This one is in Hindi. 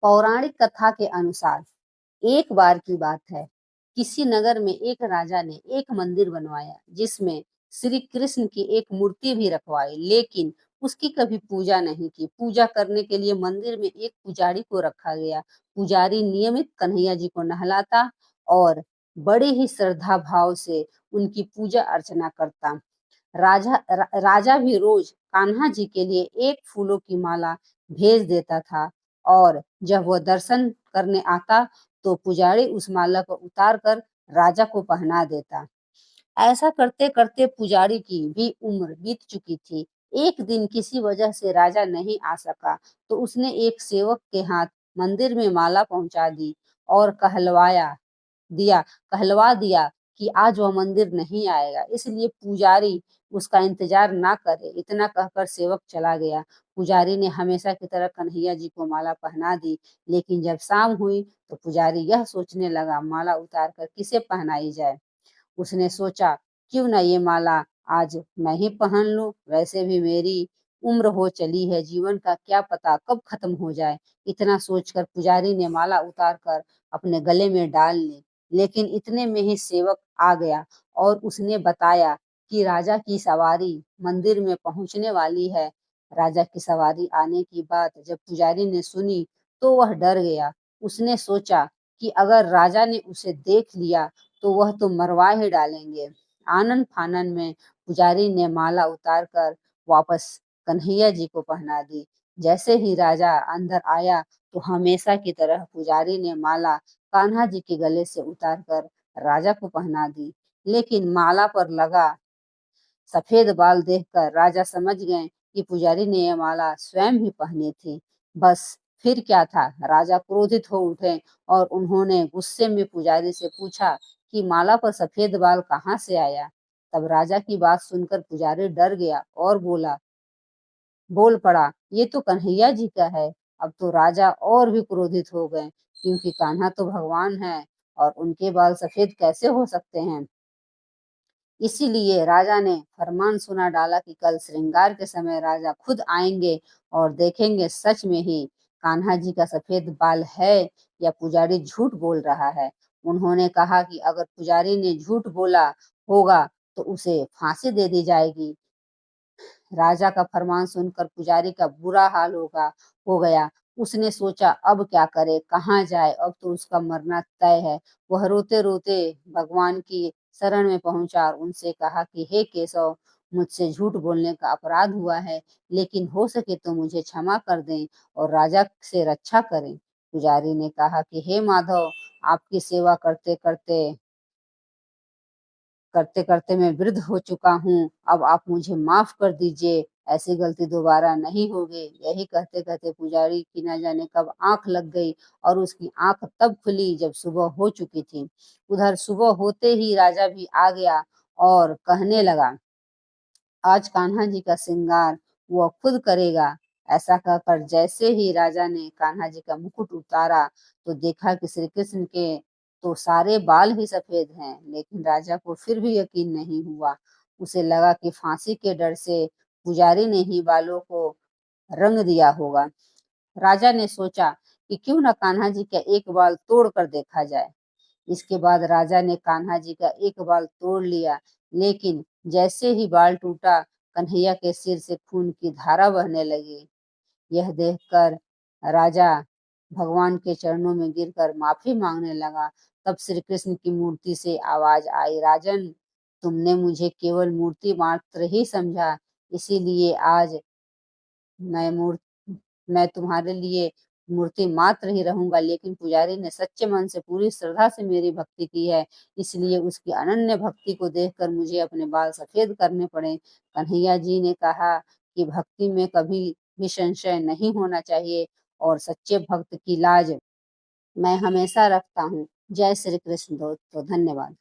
पौराणिक कथा के अनुसार एक बार की बात है, किसी नगर में एक राजा ने एक मंदिर बनवाया जिसमें श्री कृष्ण की एक मूर्ति भी रखवाई, लेकिन उसकी कभी पूजा नहीं की। पूजा करने के लिए मंदिर में एक पुजारी को रखा गया। पुजारी नियमित कन्हैया जी को नहलाता और बड़े ही श्रद्धा भाव से उनकी पूजा अर्चना करता। राजा भी रोज कान्हा जी के लिए एक फूलों की माला भेज देता था और जब वह दर्शन करने आता तो पुजारी उस माला को उतार कर राजा को पहना देता। ऐसा करते करते पुजारी की भी उम्र बीत चुकी थी। एक दिन किसी वजह से राजा नहीं आ सका तो उसने एक सेवक के हाथ मंदिर में माला पहुंचा दी और कहलवा दिया कि आज वह मंदिर नहीं आएगा, इसलिए पुजारी उसका इंतजार ना करे। इतना कहकर सेवक चला गया। पुजारी ने हमेशा की तरह कन्हैया जी को माला पहना दी, लेकिन जब शाम हुई तो पुजारी यह सोचने लगा माला उतार कर किसे पहनाई जाए। उसने सोचा क्यों ना ये माला आज मैं ही पहन लूं, वैसे भी मेरी उम्र हो चली है, जीवन का क्या पता कब खत्म हो जाए। इतना सोचकर पुजारी ने माला उतार कर अपने गले में डाल ली, लेकिन इतने में ही सेवक आ गया और उसने बताया कि राजा की सवारी मंदिर में पहुंचने वाली है। राजा की सवारी आने की बात जब पुजारी ने सुनी तो वह डर गया। उसने सोचा कि अगर राजा ने उसे देख लिया तो वह तो मरवा ही डालेंगे। आनन फानन में पुजारी ने माला उतार कर वापस कन्हैया जी को पहना दी। जैसे ही राजा अंदर आया तो हमेशा की तरह पुजारी ने माला कान्हा जी के गले से उतार कर राजा को पहना दी, लेकिन माला पर लगा सफेद बाल देखकर राजा समझ गए कि पुजारी ने यह माला स्वयं ही पहनी थी। बस फिर क्या था, राजा क्रोधित हो उठे और उन्होंने गुस्से में पुजारी से पूछा कि माला पर सफेद बाल कहाँ से आया। तब राजा की बात सुनकर पुजारी डर गया और बोल पड़ा, ये तो कन्हैया जी का है। अब तो राजा और भी क्रोधित हो गए, क्योंकि कान्हा तो भगवान है और उनके बाल सफेद कैसे हो सकते हैं। इसीलिए राजा ने फरमान सुना डाला कि कल श्रृंगार के समय राजा खुद आएंगे और देखेंगे सच में ही कान्हा जी का सफेद बाल है या पुजारी झूठ बोल रहा है। उन्होंने कहा कि अगर पुजारी ने झूठ बोला होगा तो उसे फांसी दे दी जाएगी। राजा का फरमान सुनकर पुजारी का बुरा हाल हो गया। उसने सोचा अब क्या करे, कहाँ जाए, अब तो उसका मरना तय है। वह रोते रोते भगवान की शरण में पहुंचा और उनसे कहा कि हे केशव, मुझसे झूठ बोलने का अपराध हुआ है, लेकिन हो सके तो मुझे क्षमा कर दें और राजा से रक्षा करें। पुजारी ने कहा कि हे माधव, आपकी सेवा करते करते मैं वृद्ध हो चुका हूँ, अब आप मुझे माफ कर दीजिए, ऐसी गलती दोबारा नहीं होगी। यही कहते कहते पुजारी की न जाने कब आंख लग गई और उसकी आंख तब खुली जब सुबह हो चुकी थी। उधर सुबह होते ही राजा भी आ गया और कहने लगा, आज कान्हा जी का श्रृंगार वह खुद करेगा। ऐसा कहकर जैसे ही राजा ने कान्हा जी का मुकुट उतारा तो देखा कि श्री कृष्ण के तो सारे बाल ही सफेद हैं, लेकिन राजा को फिर भी यकीन नहीं हुआ। उसे लगा कि फांसी के डर से पुजारी ने ही बालों को रंग दिया होगा। राजा ने सोचा कि क्यों न कान्हा जी का एक बाल तोड़ कर देखा जाए। इसके बाद राजा ने कान्हा जी का एक बाल तोड़ लिया, लेकिन जैसे ही बाल टूटा कन्हैया के सिर से खून की धारा बहने लगी। यह देखकर राजा भगवान के चरणों में गिरकर माफी मांगने लगा। तब श्री कृष्ण की मूर्ति से आवाज आई, राजन, तुमने मुझे केवल मूर्ति मात्र ही समझा, इसीलिए आज मैं मैं तुम्हारे लिए मूर्ति मात्र ही रहूंगा। लेकिन पुजारी ने सच्चे मन से पूरी श्रद्धा से मेरी भक्ति की है, इसलिए उसकी अनन्य भक्ति को देखकर मुझे अपने बाल सफेद करने पड़े। कन्हैया जी ने कहा कि भक्ति में कभी भी संशय नहीं होना चाहिए और सच्चे भक्त की लाज मैं हमेशा रखता हूँ। जय श्री कृष्ण दोस्तों, धन्यवाद।